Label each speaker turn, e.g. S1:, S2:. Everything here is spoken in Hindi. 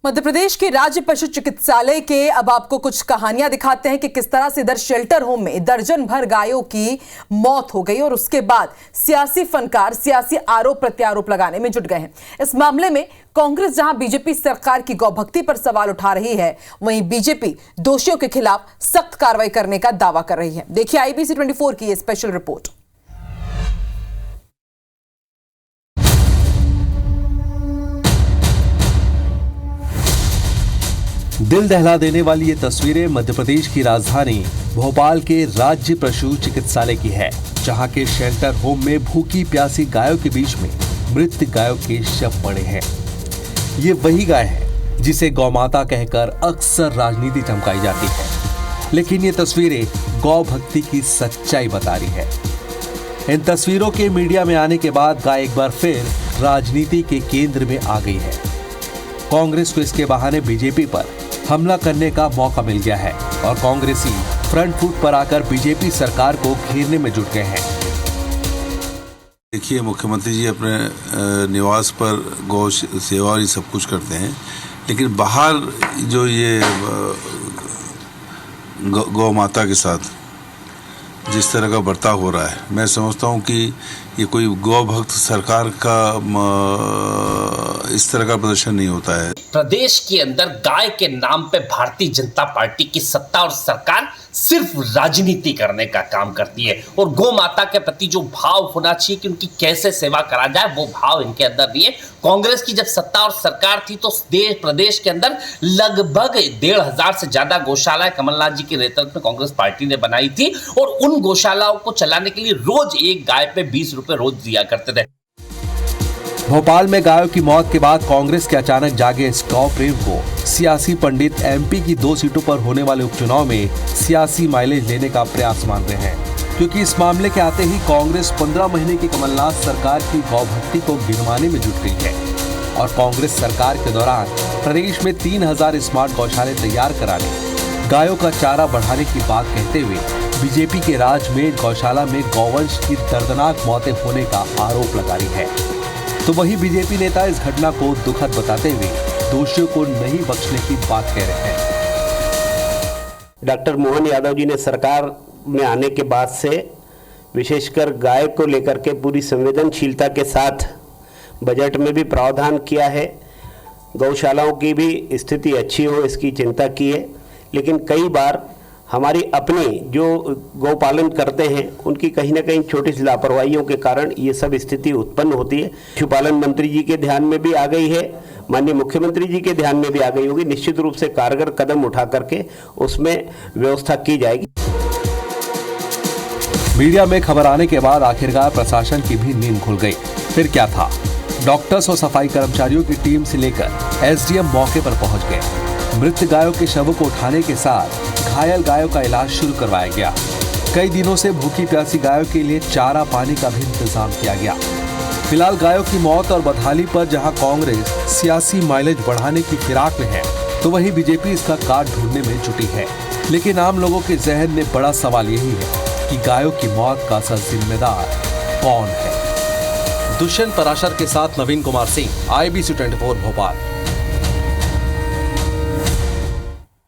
S1: मध्य प्रदेश के राज्य पशु चिकित्सालय के अब आपको कुछ कहानियां दिखाते हैं कि किस तरह से इधर शेल्टर होम में दर्जन भर गायों की मौत हो गई और उसके बाद सियासी फनकार सियासी आरोप प्रत्यारोप लगाने में जुट गए हैं। इस मामले में कांग्रेस जहां बीजेपी सरकार की गौभक्ति पर सवाल उठा रही है, वहीं बीजेपी दोषियों के खिलाफ सख्त कार्रवाई करने का दावा कर रही है। देखिए IBC 24 की ये स्पेशल रिपोर्ट।
S2: दिल दहला देने वाली ये तस्वीरें मध्य प्रदेश की राजधानी भोपाल के राज्य पशु चिकित्सालय की है, जहां के शेल्टर होम में भूखी प्यासी गायों के बीच में मृत गायों के शव पड़े हैं। ये वही गाय है जिसे गौमाता कहकर अक्सर राजनीति चमकाई जाती है, लेकिन ये तस्वीरें गौ भक्ति की सच्चाई बता रही है। इन तस्वीरों के मीडिया में आने के बाद गाय एक बार फिर राजनीति के केंद्र में आ गई है। कांग्रेस को इसके बहाने बीजेपी पर हमला करने का मौका मिल गया है और कांग्रेसी फ्रंट फुट पर आकर बीजेपी सरकार को घेरने में जुट गए हैं।
S3: देखिए, मुख्यमंत्री जी अपने निवास पर गौ सेवा और ये सब कुछ करते हैं, लेकिन बाहर जो ये गौ माता के साथ जिस तरह का बर्ताव हो रहा है, मैं समझता हूँ कि ये कोई गौ भक्त सरकार का इस तरह का प्रदर्शन नहीं होता है।
S4: प्रदेश के अंदर गाय के नाम पे भारतीय जनता पार्टी की सत्ता और सरकार सिर्फ राजनीति करने का काम करती है और गौ माता के प्रति जो भाव होना चाहिए कि उनकी कैसे सेवा करा जाए, वो भाव इनके अंदर नहीं है। कांग्रेस की जब सत्ता और सरकार थी तो प्रदेश के अंदर लगभग 1500 से ज्यादा गौशालाएं कमलनाथ जी के नेतृत्व में कांग्रेस पार्टी ने बनाई थी और उन गौशालाओं को चलाने के लिए रोज एक गाय पे 20 रुपए रोज दिया करते थे।
S2: भोपाल में गायों की मौत के बाद कांग्रेस के अचानक जागे इस गौ प्रेम को सियासी पंडित MP की 2 सीटों पर होने वाले उपचुनाव में सियासी माइलेज लेने का प्रयास मान रहे हैं, क्योंकि इस मामले के आते ही कांग्रेस 15 महीने की कमलनाथ सरकार की गौ भक्ति को गिनवाने में जुट गई है और कांग्रेस सरकार के दौरान प्रदेश में 3000 स्मार्ट गौशाले तैयार कराने, गायों का चारा बढ़ाने की बात कहते हुए बीजेपी के राज में गौशाला में गौवंश की दर्दनाक मौतें होने का आरोप लगा रही है। तो वही बीजेपी नेता इस घटना को दुखद बताते हुए दोषियों को नहीं बख्शने की बात कह रहे हैं।
S5: डॉक्टर मोहन यादव जी ने सरकार में आने के बाद से विशेषकर गाय को लेकर के पूरी संवेदनशीलता के साथ बजट में भी प्रावधान किया है। गौशालाओं की भी स्थिति अच्छी हो इसकी चिंता की है, लेकिन कई बार हमारी अपनी जो गौपालन करते हैं उनकी कहीं ना कहीं छोटी सी लापरवाहियों के कारण ये सब स्थिति उत्पन्न होती है। पशुपालन मंत्री जी के ध्यान में भी आ गई है, माननीय मुख्यमंत्री जी के ध्यान में भी आ गई होगी। निश्चित रूप से कारगर कदम उठा करके उसमें व्यवस्था की जाएगी।
S2: मीडिया में खबर आने के बाद आखिरकार प्रशासन की भी नींद खुल गई। फिर क्या था? डॉक्टर्स और सफाई कर्मचारियों की टीम से लेकर SDM मौके पर पहुंच गए। मृत गायों के शवों को उठाने के साथ घायल गायों का इलाज शुरू करवाया गया। कई दिनों से भूखी प्यासी गायों के लिए चारा पानी का भी इंतजाम किया गया। फिलहाल गायों की मौत और बदहाली पर जहां कांग्रेस सियासी माइलेज बढ़ाने की फिराक में है, तो वहीं बीजेपी इसका काट ढूंढने में जुटी है। लेकिन आम लोगों के जहन में बड़ा सवाल यही है कि गायों की मौत का असल जिम्मेदार कौन है? दुष्यंत पराशर के साथ नवीन कुमार सिंह, IBC 24 भोपाल।